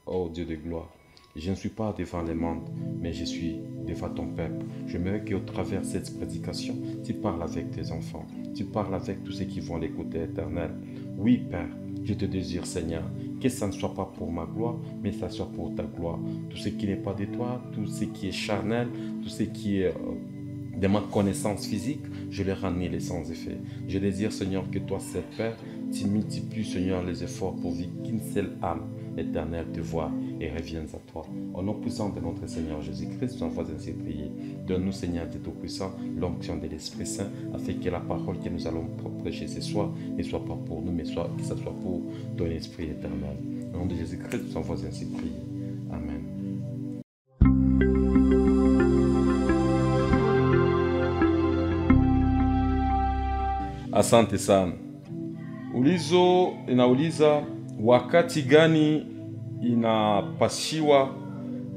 oh Dieu de gloire. Je ne suis pas devant les mondes, mais je suis devant ton peuple. J'aimerais qu'au travers de cette prédication, tu parles avec tes enfants. Tu parles avec tous ceux qui vont l'écouter, Éternel. Oui, Père, je te désire, Seigneur, que ça ne soit pas pour ma gloire, mais ça soit pour ta gloire. Tout ce qui n'est pas de toi, tout ce qui est charnel, tout ce qui est de ma connaissance physique, je les rends les sans effet. Je désire, Seigneur, que toi, seul Père, tu multiplies, Seigneur, les efforts pour vivre qu'une seule âme éternelle te voie et revienne à toi. Au nom puissant de notre Seigneur Jésus-Christ, nous envoie ainsi prier. Donne-nous, Seigneur, Dieu Tout-Puissant, l'onction de l'Esprit Saint, afin que la parole que nous allons prêcher ce soir ne soit pas pour nous, mais que ce soit pour ton Esprit éternel. Au nom de Jésus-Christ, nous envoie ainsi prier. Amen. Asante sana. Ulizo inauliza wakati gani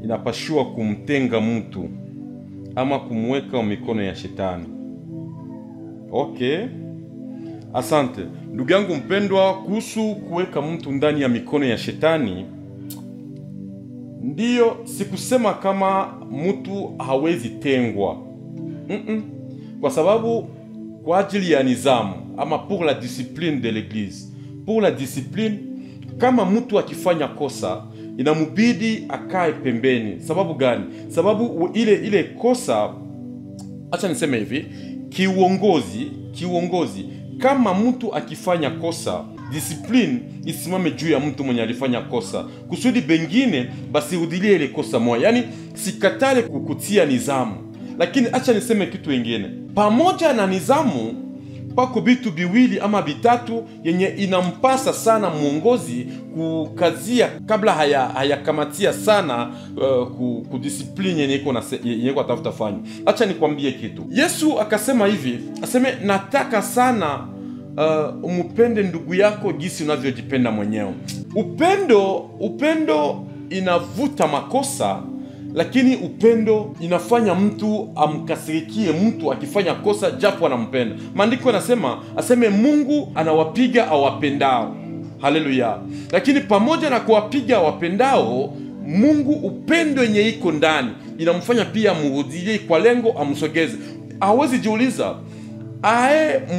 inapashiwa kumtenga mtu ama kumweka mikono ya shetani. Okay. Asante. Ndugu yangu mpendwa, kuhusu kuweka mtu ndani ya mikono ya shetani, ndiyo sikusema kama mtu hawezi tengwa. Kwa sababu kwa ajili ya nizamu ama pour la discipline de l'église. Pour la discipline, kama mtu akifanya kosa inamubidi akae pembeni. Sababu gani? Sababu ile kosa, acha niseme hivi, kiuongozi kama mtu akifanya kosa, discipline isimame juu ya mtu mwenye alifanya kosa, kusudi bengine basirudilie ile kosa moja. Yani sikatale kukutia nizamu, lakini acha niseme kitu kingine. Pamoja na nizamu, pako bitu biwili ama bitatu yenye inampasa sana muongozi kukazia kabla hayakamatia sana kudiscipline yenye iko atafuta fanya. Acha nikwambie kitu. Yesu akasema hivi, aseme nataka sana umupende ndugu yako jinsi unavyojipenda mwenyewe. Upendo inavuta makosa, lakini upendo inafanya mtu amkasirikie mtu akifanya kosa japo anampenda. Maandiko yanasema, aseme Mungu anawapiga awapendao. Haleluya. Lakini pamoja na kuwapiga awapendao, Mungu upendo yenye iko ndani inamfanya pia murudilie kwa lengo amsogeze. Hawezi jiuliza,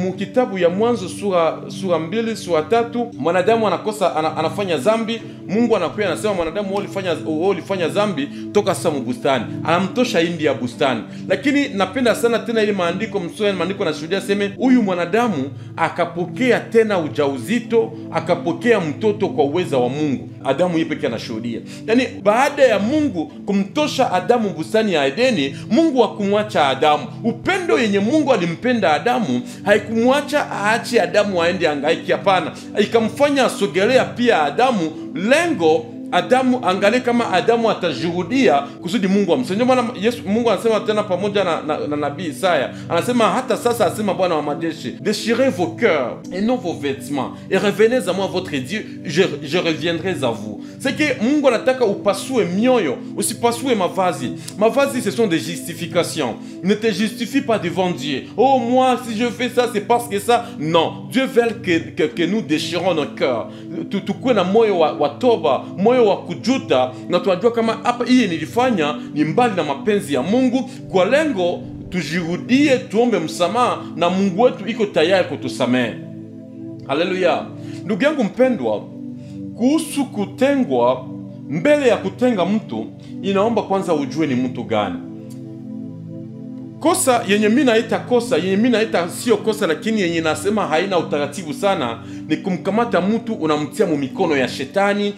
mu kitabu ya Mwanzo sura 2 sura 3, mwanadamu anakosa, anafanya dhambi. Mungu anakuja anasema, mwanadamu wewe ulifanya dhambi, toka sasa mbustani. Anamtosha indi ya bustani. Lakini napenda sana tena ile maandiko yanashuhudia sema huyu mwanadamu akapokea tena ujauzito, akapokea mtoto kwa uweza wa Mungu. Adamu yeye pekee anashuhudia. Yani baada ya Mungu kumtosha Adamu bustani ya Edeni, Mungu hakumwacha Adamu. Upendo yenye Mungu alimpenda Adamu haikumwacha aache Adamu aende hangaiki, hapana. Ikamfanya asogelea pia Adamu, lengo Adamu angalie kama Adamu atajuhudia kusudi Mungu amsaidie. Maana Mungu anasema tena pamoja na nabii Isaya, anasema hata sasa, asema Bwana wa majeshi, déchirez vos cœurs et non vos vêtements et revenez à moi votre Dieu, je reviendrai à vous. C'est que Mungu anataka upasue mioyo, usipasue mavazi. Mavazi ce sont des justifications. Ne te justifie pas devant Dieu. Oh, moi si je fais ça c'est parce que ça. Non, Dieu veut que nous déchirons nos cœurs. Tukue na moyo wa toba, moyo wa kujuta, na tunajua kama hapa hii nilifanya ni mbali na mapenzi ya Mungu, kwa lengo tujirudie, tuombe msamaha na Mungu wetu iko tayari kutusamehe. Haleluya. Ndugu yangu mpendwa, kuhusu kutengwa, mbele ya kutenga mtu inaomba kwanza ujue ni mtu gani. Kosa yenye mimi naita kosa, yenye mimi naita sio kosa, lakini yenye nasema haina utaratibu sana, ni kumkamata mtu unamtia mu mikono ya shetani,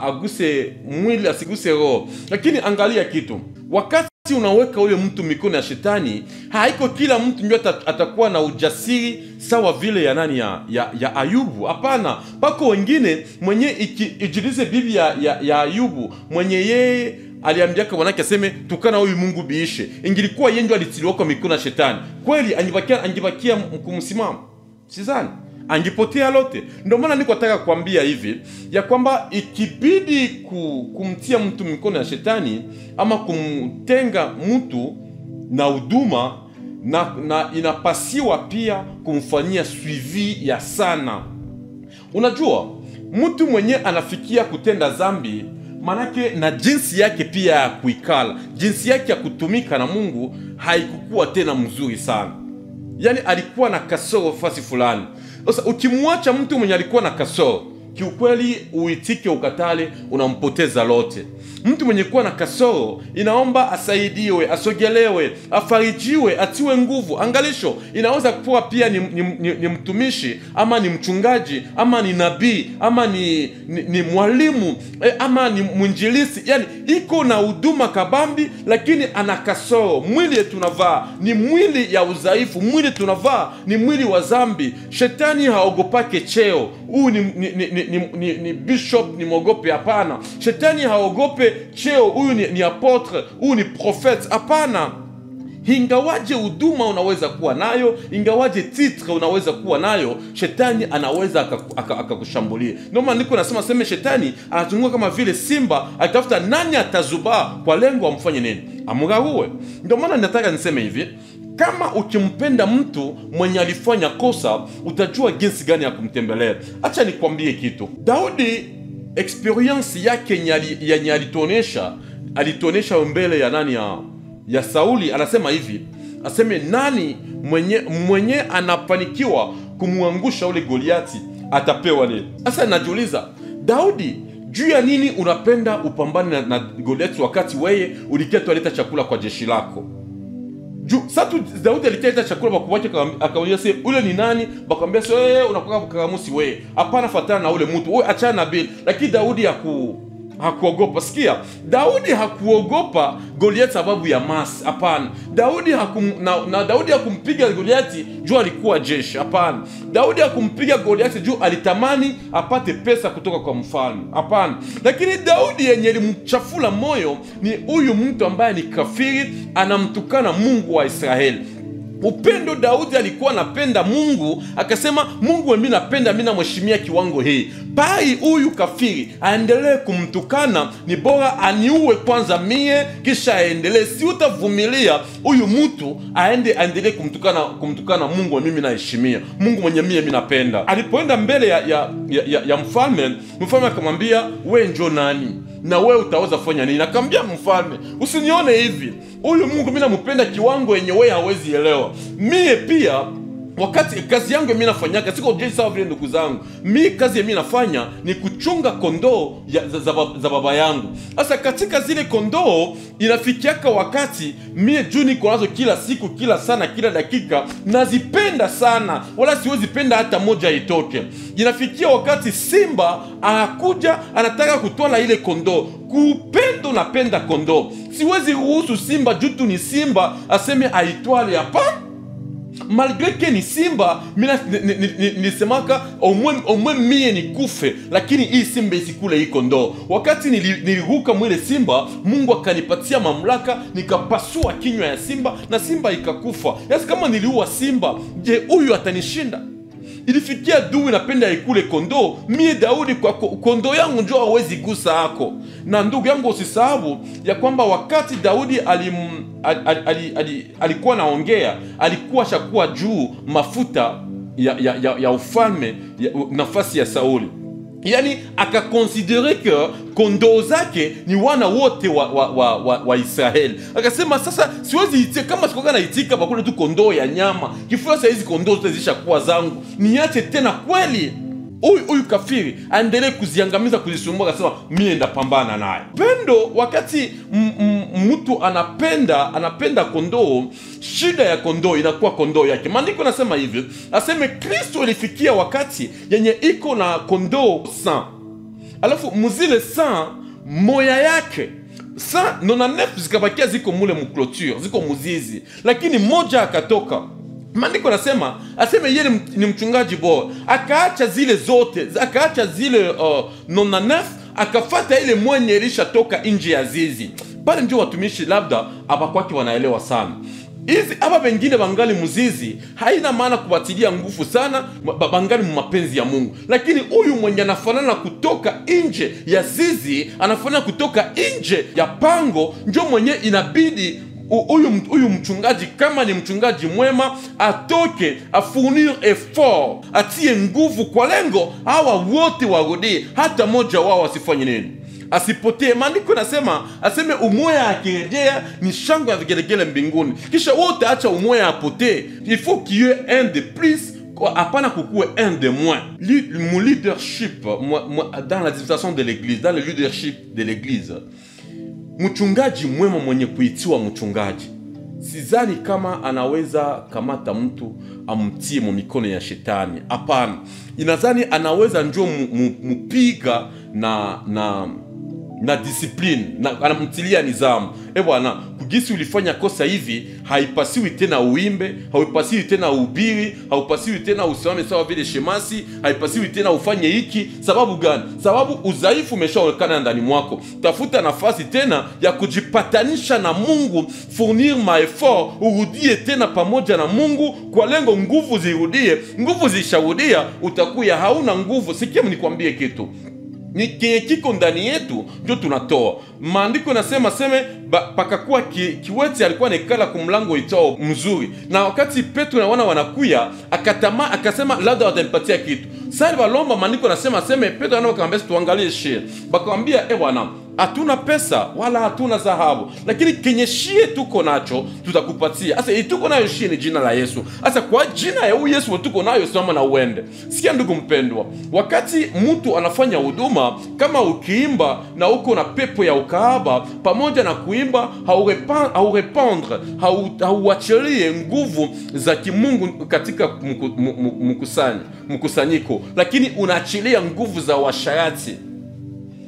aguse mwili asiguse roho. Lakini angalia kitu, wakati unaweka ule mtu mikono ya shetani, haiko kila mtu ndio atakuwa na ujasiri sawa vile ya nani ya Ayubu. Hapana, pako wengine mwenye ijilize bibi ya Ayubu, mwenye yeye aliambiaka wanake aseme tukana huyu Mungu biishe. Ingilikuwa yeye ndio alitiliwa kwa mikono ya shetani, kweli angibakia kumsimama? Sizani, angipotea lote. Ndio maana niko nataka kuambia hivi ya kwamba ikibidi kumtia mtu mikono ya shetani ama kumtenga mtu na huduma, na inapasiwa pia kumfanyia suivi ya sana. Unajua mtu mwenye anafikia kutenda zambi, manake na jinsi yake pia ya kuikala, jinsi yake ya kutumika na Mungu haikukuwa tena mzuri sana. Yani alikuwa na kasoro fasi fulani. Sasa ukimwacha mtu mwenye alikuwa na kasoro, kiukweli uitike ukatale, unampoteza lote. Mtu mwenye kuwa na kasoro inaomba asaidiwe, asogelewe, afarijiwe, atiwe nguvu. Angalisho, inaweza kuwa pia ni mtumishi, ama ni mchungaji, ama ni nabii, ama ni mwalimu, ama ni mwinjilisi. Yani iko na huduma kabambi, lakini ana kasoro. Mwili tunavaa ni mwili ya udhaifu, mwili tunavaa ni mwili wa zambi. Shetani haogopake cheo. Huu ni bishop, ni mwogope, hapana. Shetani haogope cheo, huyu ni apotre, huyu ni profete, hapana. Ingawaje huduma unaweza kuwa nayo, ingawaje titre unaweza kuwa nayo, shetani anaweza akakushambulia. Ndio maana niko nasema sema shetani anazunguka kama vile simba akitafuta nani atazubaa kwa lengo amfanye nini? Amgaue. Ndio maana nataka niseme hivi, kama ukimpenda mtu mwenye alifanya kosa, utajua jinsi gani ya kumtembelea. Acha nikwambie kitu. Daudi experience yake yenye alitonesha mbele ya nani ya Sauli, anasema hivi, aseme nani mwenye anafanikiwa kumuangusha ule Goliati atapewa nini? Sasa najiuliza, Daudi, juu ya nini unapenda upambane na Goliati wakati wewe uliketwa leta chakula kwa jeshi lako? Sasa Daudi aliketa chakula bakuwache, akamwambia sasa ule ni nani? Bakamwambia sasa wewe unakuwa karamusi wewe. Hapana, fatana na ule mtu. Wewe achana na Beli. Lakini Daudi hakuogopa. Sikia, Daudi hakuogopa Goliathi sababu ya masi. Hapana. Daudi Daudi hakumpiga Goliathi juu alikuwa jeshi. Hapana. Daudi hakumpiga Goliathi juu alitamani apate pesa kutoka kwa mfalme. Hapana. Lakini Daudi yenye alimchafula moyo ni huyu mtu ambaye ni kafiri, anamtukana Mungu wa Israeli. Upendo, Daudi alikuwa anapenda Mungu, akasema Mungu mimi napenda, mimi namheshimia kiwango hii. Pai huyu kafiri aendelee kumtukana, ni bora aniue kwanza mie kisha aendelee. Si utavumilia huyu mtu aendelee kumtukana Mungu mimi naheshimia, Mungu mwenye mimi napenda. Alipoenda mbele ya mfalme akamwambia, we njo nani? Na wewe utaweza kufanya nini? Akamwambia mfalme, usinione hivi, huyu Mungu mimi nampenda kiwango yenye wewe hawezi elewa. Mie pia wakati kazi yangu mimi nafanyaka siko jeshi sawa vile ndugu zangu. Mimi kazi mimi nafanya ni kuchunga kondoo za baba yangu. Sasa katika zile kondoo inafikiaka wakati mimi juu niko nazo kila siku, kila sana, kila dakika, nazipenda sana, wala siwezi penda hata moja itoke. Inafikia wakati simba anakuja anataka kutoa ile kondoo. Kupendo napenda kondoo. Siwezi ruhusu simba juu tu ni simba aseme aitwale, hapana. Malgré que ni simba, mina nisemaka omwe mie ni kufe, lakini hii simba isikule hii kondoo. Wakati niliruka mwile simba, Mungu akanipatia mamlaka, nikapasua kinywa ya simba na simba ikakufa. Yasi kama niliua simba, je, huyu atanishinda? Ilifikia dui napenda ikule kondoo. Mie Daudi kwa kondoo yangu njoo hawezi gusa hako. Na ndugu yangu usisahau ya kwamba wakati Daudi alikuwa naongea, alikuwa shakuwa juu mafuta ya ufalme nafasi ya Sauli. Yani akakonsidere ke kondoo zake ni wana wote wa Israeli. Akasema sasa siwezi itika, kama sikoga na itika bakule tu kondoo ya nyama, kifua sasa hizi kondoo zote zishakuwa zangu, niache tena kweli? Huyu kafiri aendelee kuziangamiza, kuzisumbua, akasema mimi ndapambana naye. Pendo, wakati mtu anapenda kondoo, shida ya kondoo inakuwa kondoo yake. Maandiko nasema hivi, aseme Kristo ilifikia wakati yenye iko na kondoo 100. Alafu muzile 100 moya yake 199 zikabakia ziko mule mclôture, ziko muzizi, lakini moja akatoka. Maandiko nasema aseme yeye ni mchungaji bora, akaacha zile zote, akaacha zile 99, akafuata ile mwenye ilishatoka nje ya zizi. Pale ndio watumishi labda abakwake wanaelewa sana. Hizi hapa wengine bangali muzizi, haina maana kubatilia nguvu sana, bangali mapenzi ya Mungu. Lakini huyu mwenye anafanana kutoka nje ya zizi, anafanana kutoka nje ya pango, ndio mwenye inabidi huyu mchungaji kama ni mchungaji mwema atoke afournir effort, atie nguvu kwa lengo hawa wote warudie, hata moja wao asifanye nini, asipotee. Maandiko nasema aseme umoja akirejea ni shangwe ya vigelegele mbinguni, kisha wote acha umoja apotee. Il faut qu'il y ait un de plus, hapana kukuwe un de moins. Mon leadership dans la dispensation de l'église, dans le leadership de l'église, mchungaji mwema mwenye kuitiwa mchungaji, sidhani kama anaweza kamata mtu amtie mu mikono ya shetani. Hapana, inadhani anaweza njoo mupiga na discipline, na anamtilia nizamu. Bwana, kugisi ulifanya kosa hivi, haipasiwi tena uimbe, haipasiwi tena uhubiri, haipasiwi tena usimame sawa vile shemasi, haipasiwi tena ufanye hiki. Sababu gani? Sababu udhaifu umeshaonekana ndani mwako. Tafuta nafasi tena ya kujipatanisha na Mungu, fournir ma effort, urudie tena pamoja na Mungu kwa lengo nguvu zirudie. Nguvu zisharudia, utakuya hauna nguvu. Sikia nikwambie kitu, ni kiko ndani yetu ndio tunatoa. Maandiko nasema pakakuwa kiwete alikuwa nekala kumlango itao mzuri, na wakati Petro na wana wanakuya akasema labda watampatia kitu. Sasa balomba, maandiko nasema Petro anawaambia tuangalie shie, bakamwambia bwana, hatuna pesa wala hatuna dhahabu, lakini kenye shie tuko nacho tutakupatia. Sasa tuko nayo shie ni jina la Yesu. Sasa kwa jina ya huyu Yesu tuko nayo, simama na uende. Sikia ndugu mpendwa, wakati mtu anafanya huduma, kama ukiimba na uko na pepo ya ukahaba, pamoja na kuimba haurepandre, hauachilie nguvu za kimungu katika mkusanyiko, lakini unaachilia nguvu za washarati,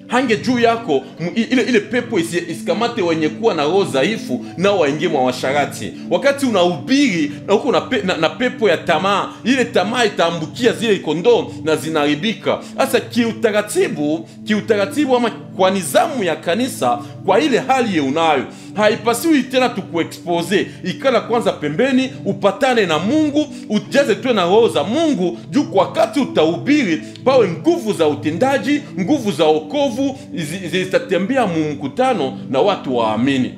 hange juu yako ile pepo isikamate wenye kuwa na roho dhaifu na waingie mwa washarati. Wakati unahubiri na uko na pepo ya tamaa, ile tamaa itaambukia zile kondoo na zinaharibika. Sasa kiutaratibu ama kwa nizamu ya kanisa, kwa ile hali unayo, haipasiwi tena tukuexpose. Ikala kwanza pembeni, upatane na Mungu, ujaze tu na roho za Mungu, juu kwa wakati utahubiri pawe nguvu za utendaji, nguvu za wokovu zitatembea mu mkutano na watu waamini.